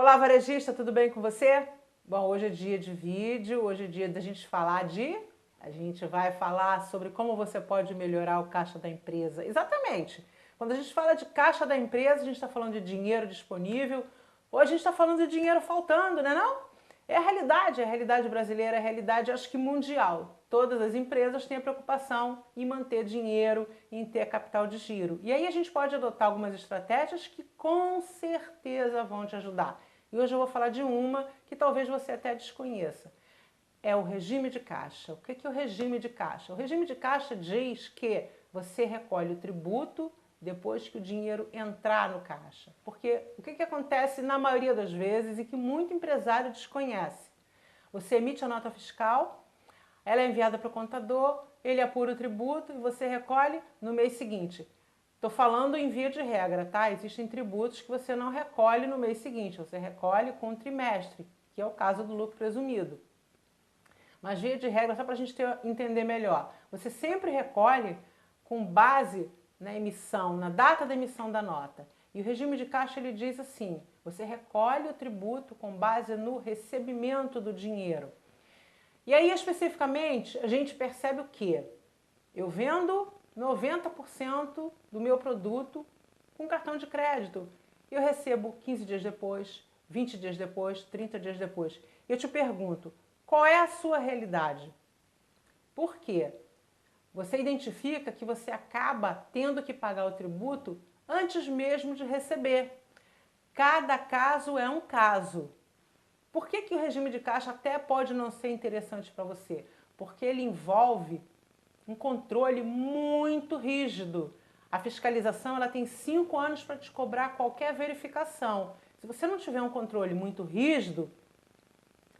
Olá, varejista, tudo bem com você? Bom, hoje é dia de vídeo, hoje é dia da gente falar de... A gente vai falar sobre como você pode melhorar o caixa da empresa. Exatamente. Quando a gente fala de caixa da empresa, a gente está falando de dinheiro disponível, ou a gente está falando de dinheiro faltando, né não? É a realidade brasileira, é a realidade, acho que mundial. Todas as empresas têm a preocupação em manter dinheiro, em ter capital de giro. E aí a gente pode adotar algumas estratégias que com certeza vão te ajudar. E hoje eu vou falar de uma que talvez você até desconheça. É o regime de caixa. O que é o regime de caixa? O regime de caixa diz que você recolhe o tributo depois que o dinheiro entrar no caixa. Porque o que acontece na maioria das vezes e que muito empresário desconhece? Você emite a nota fiscal, ela é enviada para o contador, ele apura o tributo e você recolhe no mês seguinte. Estou falando em via de regra, tá? Existem tributos que você não recolhe no mês seguinte, você recolhe com o trimestre, que é o caso do lucro presumido. Mas via de regra, só para a gente entender melhor, você sempre recolhe com base na emissão, na data da emissão da nota. E o regime de caixa ele diz assim, você recolhe o tributo com base no recebimento do dinheiro. E aí, especificamente, a gente percebe o quê? Eu vendo 90% do meu produto com cartão de crédito. Eu recebo 15 dias depois, 20 dias depois, 30 dias depois. Eu te pergunto, qual é a sua realidade? Por quê? Você identifica que você acaba tendo que pagar o tributo antes mesmo de receber. Cada caso é um caso. Por que o regime de caixa até pode não ser interessante para você? Porque ele envolve um controle muito rígido. A fiscalização ela tem 5 anos para te cobrar qualquer verificação. Se você não tiver um controle muito rígido,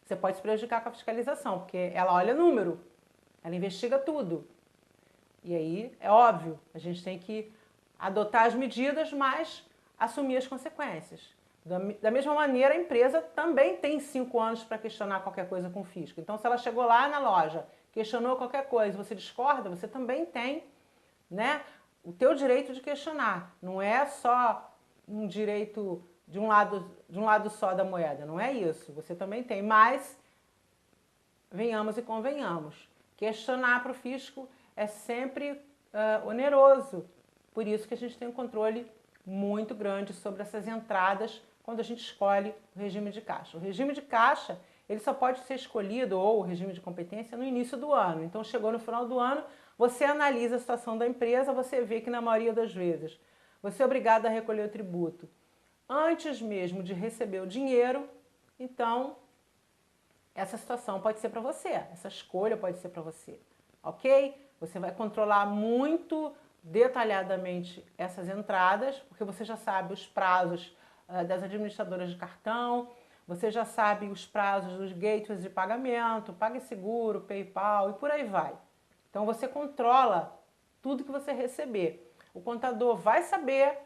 você pode se prejudicar com a fiscalização, porque ela olha número, ela investiga tudo. E aí, é óbvio, a gente tem que adotar as medidas, mas assumir as consequências. Da mesma maneira, a empresa também tem 5 anos para questionar qualquer coisa com o fisco. Então, se ela chegou lá na loja, questionou qualquer coisa, você discorda, você também tem, né, o teu direito de questionar. Não é só um direito de um lado só da moeda, não é isso. Você também tem, mas venhamos e convenhamos. Questionar para o fisco é sempre oneroso. Por isso que a gente tem um controle muito grande sobre essas entradas quando a gente escolhe o regime de caixa. O regime de caixa ele só pode ser escolhido, ou o regime de competência, no início do ano. Então, chegou no final do ano, você analisa a situação da empresa, você vê que na maioria das vezes você é obrigado a recolher o tributo antes mesmo de receber o dinheiro. Então, essa situação pode ser para você, essa escolha pode ser para você, ok? Você vai controlar muito detalhadamente essas entradas, porque você já sabe os prazos das administradoras de cartão, você já sabe os prazos dos gateways de pagamento, PagSeguro, PayPal e por aí vai. Então você controla tudo que você receber. O contador vai saber,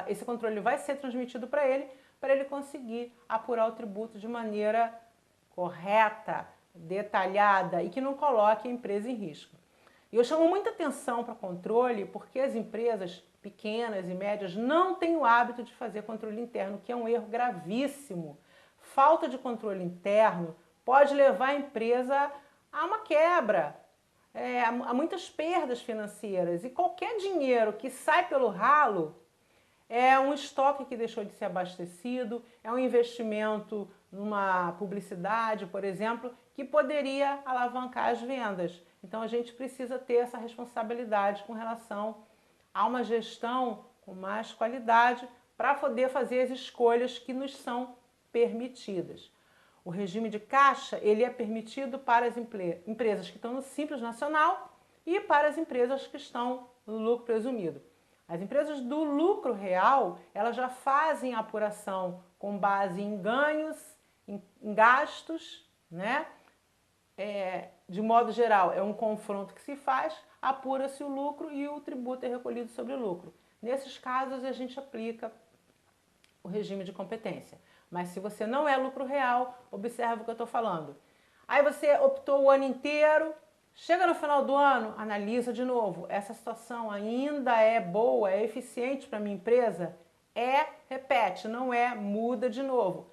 esse controle vai ser transmitido para ele conseguir apurar o tributo de maneira correta, detalhada e que não coloque a empresa em risco. E eu chamo muita atenção para controle porque as empresas pequenas e médias não têm o hábito de fazer controle interno, que é um erro gravíssimo. Falta de controle interno pode levar a empresa a uma quebra, a muitas perdas financeiras. E qualquer dinheiro que sai pelo ralo é um estoque que deixou de ser abastecido, é um investimento numa publicidade, por exemplo, que poderia alavancar as vendas. Então a gente precisa ter essa responsabilidade com relação a uma gestão com mais qualidade para poder fazer as escolhas que nos são permitidas. O regime de caixa ele é permitido para as empresas que estão no Simples Nacional e para as empresas que estão no lucro presumido. As empresas do lucro real, elas já fazem a apuração com base em ganhos, em gastos, né? De modo geral, é um confronto que se faz, apura-se o lucro e o tributo é recolhido sobre o lucro. Nesses casos, a gente aplica o regime de competência. Mas se você não é lucro real, observa o que eu estou falando. Aí você optou o ano inteiro, chega no final do ano, analisa de novo. Essa situação ainda é boa, é eficiente para a minha empresa? repete, não é muda de novo.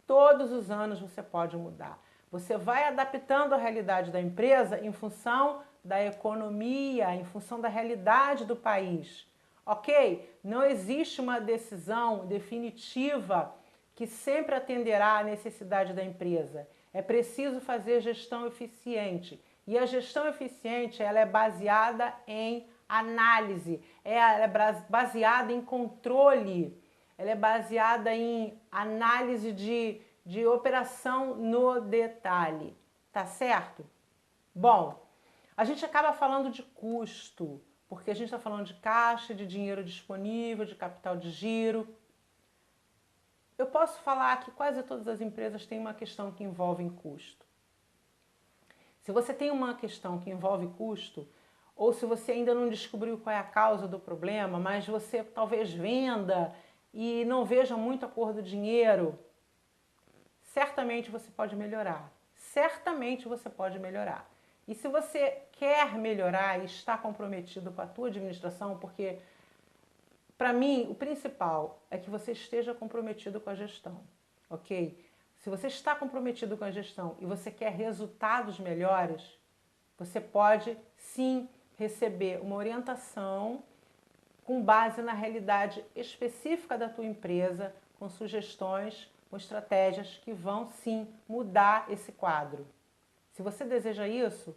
Todos os anos você pode mudar. Você vai adaptando a realidade da empresa em função da economia, em função da realidade do país. Ok? Não existe uma decisão definitiva que sempre atenderá à necessidade da empresa. É preciso fazer gestão eficiente. E a gestão eficiente ela é baseada em análise, ela é baseada em controle, ela é baseada em análise de operação no detalhe, tá certo? Bom, a gente acaba falando de custo, porque a gente está falando de caixa, de dinheiro disponível, de capital de giro. Eu posso falar que quase todas as empresas têm uma questão que envolve custo. Se você tem uma questão que envolve custo, ou se você ainda não descobriu qual é a causa do problema, mas você talvez venda e não veja muito a cor do dinheiro, certamente você pode melhorar. Certamente você pode melhorar. E se você quer melhorar e está comprometido com a tua administração, porque para mim o principal é que você esteja comprometido com a gestão, ok? Se você está comprometido com a gestão e você quer resultados melhores, você pode sim receber uma orientação com base na realidade específica da tua empresa, com sugestões, com estratégias que vão sim mudar esse quadro. Se você deseja isso,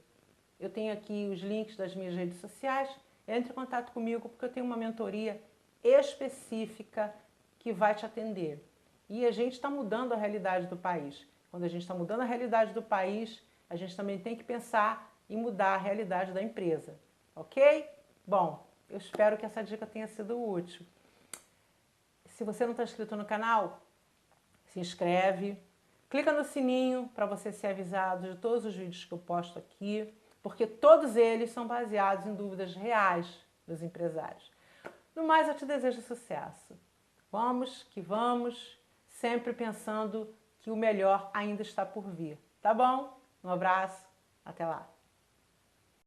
eu tenho aqui os links das minhas redes sociais, entre em contato comigo porque eu tenho uma mentoria específica que vai te atender. E a gente está mudando a realidade do país. Quando a gente está mudando a realidade do país, a gente também tem que pensar em mudar a realidade da empresa. Ok? Bom, eu espero que essa dica tenha sido útil. Se você não está inscrito no canal, se inscreve. Clica no sininho para você ser avisado de todos os vídeos que eu posto aqui, porque todos eles são baseados em dúvidas reais dos empresários. No mais, eu te desejo sucesso. Vamos que vamos, sempre pensando que o melhor ainda está por vir. Tá bom? Um abraço, até lá.